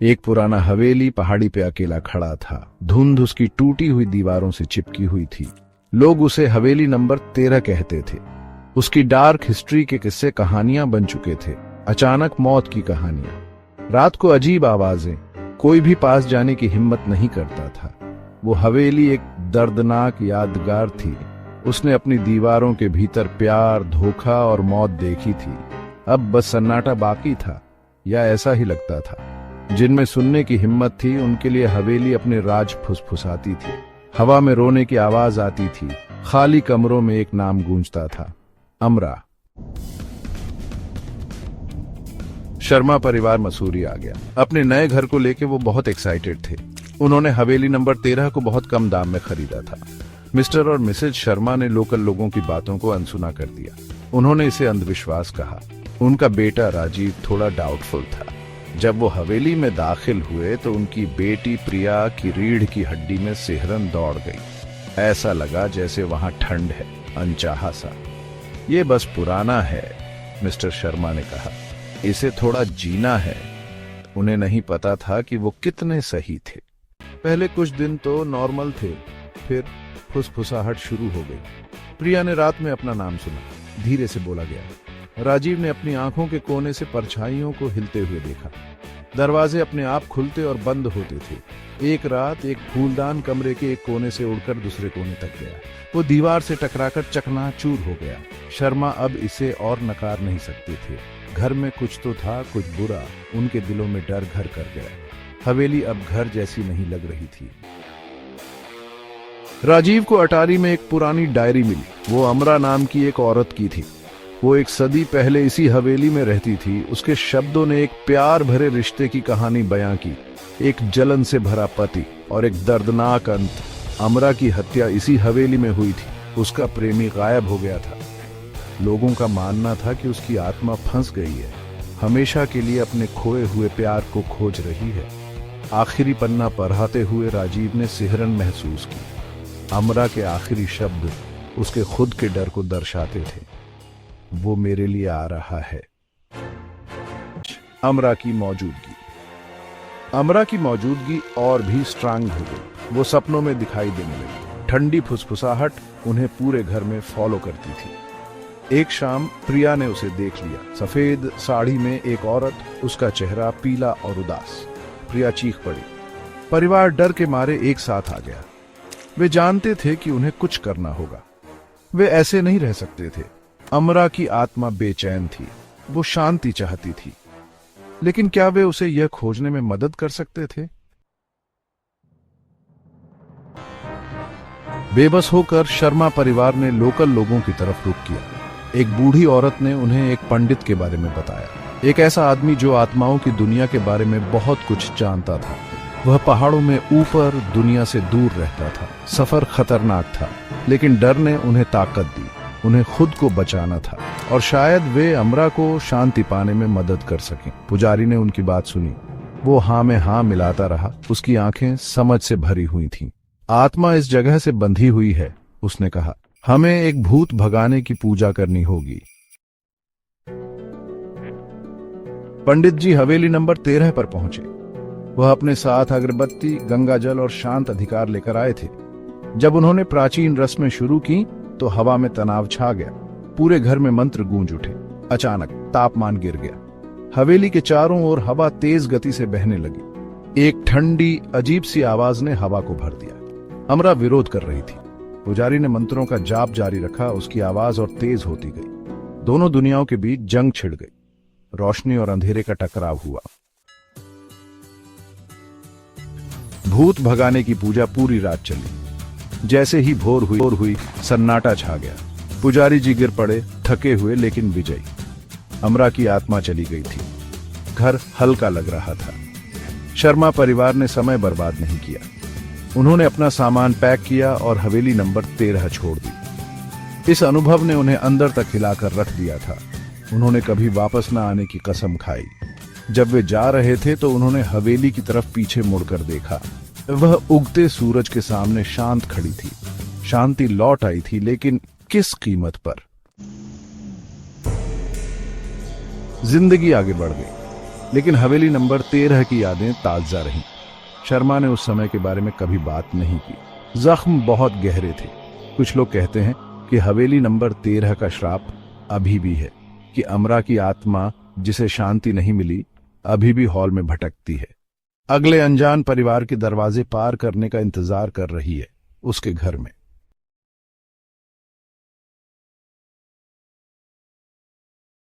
एक पुराना हवेली पहाड़ी पे अकेला खड़ा था। धुंध उसकी टूटी हुई दीवारों से चिपकी हुई थी। लोग उसे हवेली नंबर 13 कहते थे। उसकी डार्क हिस्ट्री के किस्से कहानियां बन चुके थे। अचानक मौत की कहानियां, रात को अजीब आवाजें, कोई भी पास जाने की हिम्मत नहीं करता था। वो हवेली एक दर्दनाक यादगार थी। उसने अपनी दीवारों के भीतर प्यार, धोखा और मौत देखी थी। अब बस सन्नाटा बाकी था, या ऐसा ही लगता था। जिनमें सुनने की हिम्मत थी उनके लिए हवेली अपने राज फुसफुसाती थी। हवा में रोने की आवाज आती थी। खाली कमरों में एक नाम गूंजता था, अमरा। शर्मा परिवार मसूरी आ गया। अपने नए घर को लेके वो बहुत एक्साइटेड थे। उन्होंने हवेली नंबर 13 को बहुत कम दाम में खरीदा था। मिस्टर और मिसेज शर्मा ने लोकल लोगों की बातों को अनसुना कर दिया। उन्होंने इसे अंधविश्वास कहा। उनका बेटा राजीव थोड़ा डाउटफुल था। जब वो हवेली में दाखिल हुए तो उनकी बेटी प्रिया की रीढ़ की हड्डी में सिहरन दौड़ गई। ऐसा लगा जैसे वहां ठंड है, अनचाहा सा। ये बस पुराना है, मिस्टर शर्मा ने कहा। इसे थोड़ा जीना है। उन्हें नहीं पता था कि वो कितने सही थे। पहले कुछ दिन तो नॉर्मल थे, फिर फुसफुसाहट शुरू हो गई। प्रिया ने रात में अपना नाम सुना। धीरे से बोला गया। राजीव ने अपनी आंखों के कोने से परछाइयों को हिलते हुए देखा। दरवाजे अपने आप खुलते और बंद होते थे। एक रात एक फूलदान कमरे के एक कोने से उड़कर दूसरे कोने तक गया। वो दीवार से टकराकर चकनाचूर हो गया। शर्मा अब इसे और नकार नहीं सकते थे। घर में कुछ तो था, कुछ बुरा। उनके दिलों में डर घर कर गया। हवेली अब घर जैसी नहीं लग रही थी। राजीव को अटारी में एक पुरानी डायरी मिली। वो अमरा नाम की एक औरत की थी। वो 1 सदी पहले इसी हवेली में रहती थी। उसके शब्दों ने एक प्यार भरे रिश्ते की कहानी बयां की। एक जलन से भरा पति और एक दर्दनाक अंत। अमरा की हत्या इसी हवेली में हुई थी। उसका प्रेमी गायब हो गया था। लोगों का मानना था कि उसकी आत्मा फंस गई है, हमेशा के लिए अपने खोए हुए प्यार को खोज रही है। आखिरी पन्ना पढ़ाते हुए राजीव ने सिहरन महसूस की। अमरा के आखिरी शब्द उसके खुद के डर को दर्शाते थे। वो मेरे लिए आ रहा है। अमरा की मौजूदगी और भी स्ट्रांग हो गई। वो सपनों में दिखाई देने लगी। ठंडी फुसफुसाहट उन्हें पूरे घर में फॉलो करती थी। एक शाम प्रिया ने उसे देख लिया। सफेद साड़ी में एक औरत, उसका चेहरा पीला और उदास। प्रिया चीख पड़ी। परिवार डर के मारे एक साथ आ गया। वे जानते थे कि उन्हें कुछ करना होगा। वे ऐसे नहीं रह सकते थे। अमरा की आत्मा बेचैन थी। वो शांति चाहती थी, लेकिन क्या वे उसे यह खोजने में मदद कर सकते थे? बेबस होकर शर्मा परिवार ने लोकल लोगों की तरफ रुख किया। एक बूढ़ी औरत ने उन्हें एक पंडित के बारे में बताया। एक ऐसा आदमी जो आत्माओं की दुनिया के बारे में बहुत कुछ जानता था। वह पहाड़ों में ऊपर दुनिया से दूर रहता था। सफर खतरनाक था, लेकिन डर ने उन्हें ताकत दी। उन्हें खुद को बचाना था, और शायद वे अमरा को शांति पाने में मदद कर सकें। पुजारी ने उनकी बात सुनी। वो हाँ में हाँ मिलाता रहा। उसकी आंखें समझ से भरी हुई थीं। आत्मा इस जगह से बंधी हुई है, उसने कहा। हमें एक भूत भगाने की पूजा करनी होगी। पंडित जी हवेली नंबर 13 पर पहुंचे। वह अपने साथ अगरबत्ती, गंगा जल और शांत अधिकार लेकर आए थे। जब उन्होंने प्राचीन रस्में शुरू की तो हवा में तनाव छा गया। पूरे घर में मंत्र गूंज उठे। अचानक तापमान गिर गया। हवेली के चारों ओर हवा तेज गति से बहने लगी। एक ठंडी अजीब सी आवाज ने हवा को भर दिया। अमरा विरोध कर रही थी। पुजारी ने मंत्रों का जाप जारी रखा। उसकी आवाज और तेज होती गई। दोनों दुनियाओं के बीच जंग छिड़ गई। रोशनी और अंधेरे का टकराव हुआ। भूत भगाने की पूजा पूरी रात चली। जैसे ही भोर हुई सन्नाटा छा गया। पुजारी जी गिर पड़े, थके हुए लेकिन विजयी। अमरा की आत्मा चली गई थी। घर हल्का लग रहा था। शर्मा परिवार ने समय बर्बाद नहीं किया। उन्होंने अपना सामान पैक किया और हवेली नंबर 13 छोड़ दी। इस अनुभव ने उन्हें अंदर तक हिलाकर रख दिया था। उन्होंने कभी वापस न आने की कसम खाई। जब वे जा रहे थे तो उन्होंने हवेली की तरफ पीछे मुड़कर देखा। वह उगते सूरज के सामने शांत खड़ी थी। शांति लौट आई थी, लेकिन किस कीमत पर? जिंदगी आगे बढ़ गई, लेकिन हवेली नंबर 13 की यादें ताजा रहीं। शर्मा ने उस समय के बारे में कभी बात नहीं की। जख्म बहुत गहरे थे। कुछ लोग कहते हैं कि हवेली नंबर 13 का श्राप अभी भी है, कि अमरा की आत्मा जिसे शांति नहीं मिली अभी भी हॉल में भटकती है, अगले अनजान परिवार के दरवाजे पार करने का इंतजार कर रही है उसके घर में।